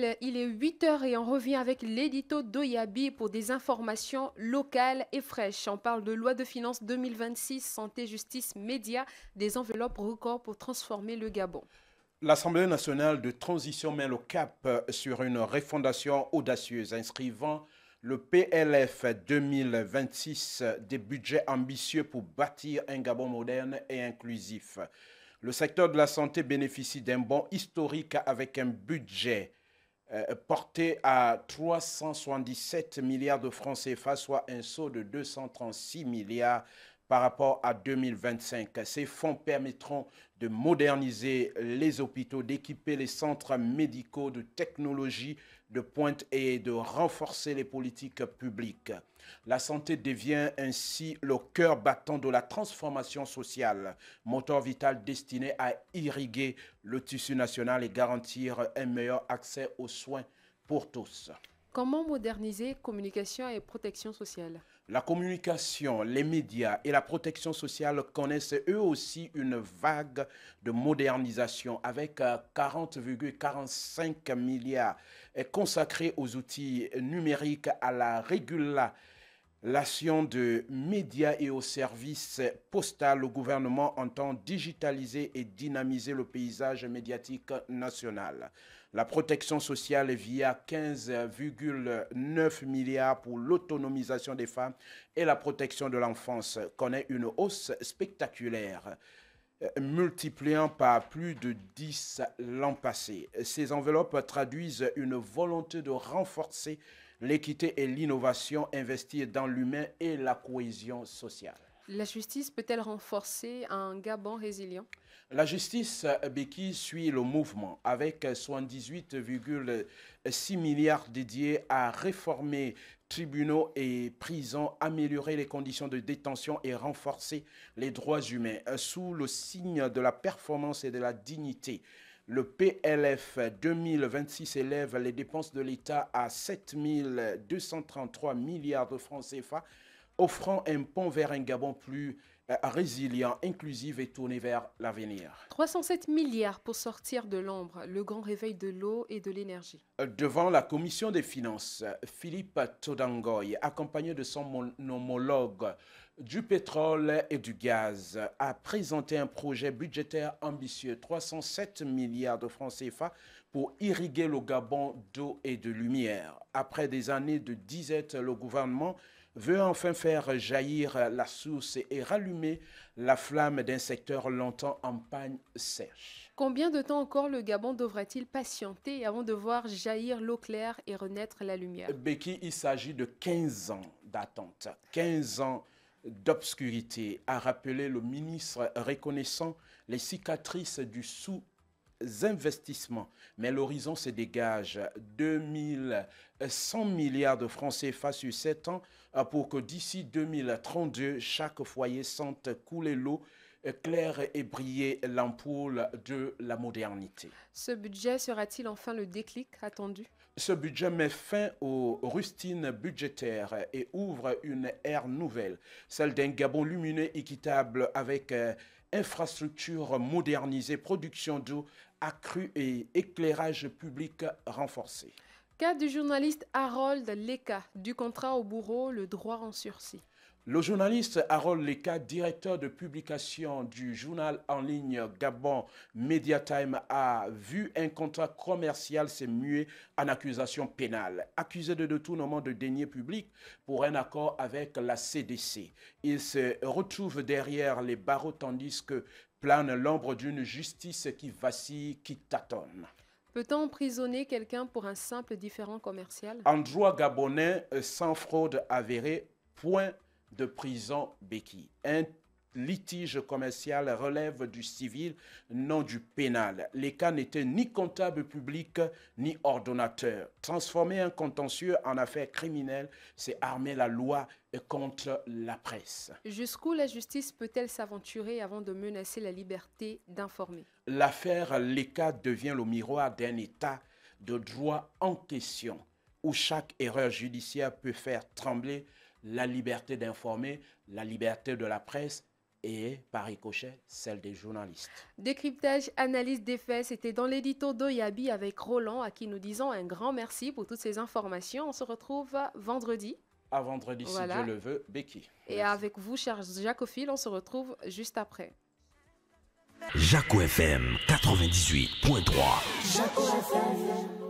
Il est 8 heures et on revient avec l'édito d'Oyabi pour des informations locales et fraîches. On parle de loi de finances 2026, santé, justice, médias, des enveloppes records pour transformer le Gabon. L'Assemblée nationale de transition met le cap sur une refondation audacieuse, inscrivant le PLF 2026 des budgets ambitieux pour bâtir un Gabon moderne et inclusif. Le secteur de la santé bénéficie d'un bond historique avec un budget porté à 377 milliards de francs CFA, soit un saut de 236 milliards par rapport à 2025. Ces fonds permettront de moderniser les hôpitaux, d'équiper les centres médicaux de technologie de pointe et de renforcer les politiques publiques. La santé devient ainsi le cœur battant de la transformation sociale, moteur vital destiné à irriguer le tissu national et garantir un meilleur accès aux soins pour tous. Comment moderniser communication et protection sociale? La communication, les médias et la protection sociale connaissent eux aussi une vague de modernisation avec 40,45 milliards consacrés aux outils numériques, à la régulation de médias et aux services postaux. Le gouvernement entend digitaliser et dynamiser le paysage médiatique national. La protection sociale via 15,9 milliards pour l'autonomisation des femmes et la protection de l'enfance connaît une hausse spectaculaire, multipliant par plus de 10 l'an passé. Ces enveloppes traduisent une volonté de renforcer l'équité et l'innovation, investir dans l'humain et la cohésion sociale. La justice peut-elle renforcer un Gabon résilient? La justice Beki suit le mouvement avec 78,6 milliards dédiés à réformer tribunaux et prisons, améliorer les conditions de détention et renforcer les droits humains sous le signe de la performance et de la dignité. Le PLF 2026 élève les dépenses de l'État à 7 233 milliards de francs CFA, offrant un pont vers un Gabon plus résilient, inclusif et tourné vers l'avenir. 307 milliards pour sortir de l'ombre, le grand réveil de l'eau et de l'énergie. Devant la commission des finances, Philippe Todangoy, accompagné de son homologue du pétrole et du gaz, a présenté un projet budgétaire ambitieux, 307 milliards de francs CFA pour irriguer le Gabon d'eau et de lumière. Après des années de disette, le gouvernement veut enfin faire jaillir la source et rallumer la flamme d'un secteur longtemps en panne sèche. Combien de temps encore le Gabon devra-t-il patienter avant de voir jaillir l'eau claire et renaître la lumière? Beki, il s'agit de 15 ans d'attente, 15 ans d'obscurité, a rappelé le ministre, reconnaissant les cicatrices du sous-investissement. Mais l'horizon se dégage, 2100 milliards de francs CFA sur 7 ans pour que d'ici 2032, chaque foyer sente couler l'eau claire et briller l'ampoule de la modernité. Ce budget sera-t-il enfin le déclic attendu? Ce budget met fin aux rustines budgétaires et ouvre une ère nouvelle, celle d'un Gabon lumineux équitable avec infrastructures modernisées, production d'eau accrue et éclairage public renforcé. Cas du journaliste Harold Leka, du contrat au bourreau, le droit en sursis. Le journaliste Harold Leka, directeur de publication du journal en ligne Gabon Mediatime, a vu un contrat commercial se muer en accusation pénale. Accusé de détournement de deniers publics pour un accord avec la CDC. Il se retrouve derrière les barreaux tandis que plane l'ombre d'une justice qui vacille, qui tâtonne. Peut-on emprisonner quelqu'un pour un simple différend commercial? En droit gabonais, sans fraude avérée, point de prison Beki. Un litige commercial relève du civil, non du pénal. Les cas n'étaient ni comptable public ni ordonnateur. Transformer un contentieux en affaire criminelle, c'est armer la loi contre la presse. Jusqu'où la justice peut-elle s'aventurer avant de menacer la liberté d'informer? L'affaire Leka devient le miroir d'un état de droit en question, où chaque erreur judiciaire peut faire trembler la liberté d'informer, la liberté de la presse et par ricochet, celle des journalistes. Décryptage, analyse des faits, c'était dans l'édito d'Oyabi avec Roland, à qui nous disons un grand merci pour toutes ces informations. On se retrouve vendredi. À vendredi, Voilà. si Dieu le veut, Becky. Et avec vous, cher Jacophile, on se retrouve juste après. Jaco FM 98.3. Jaco FM.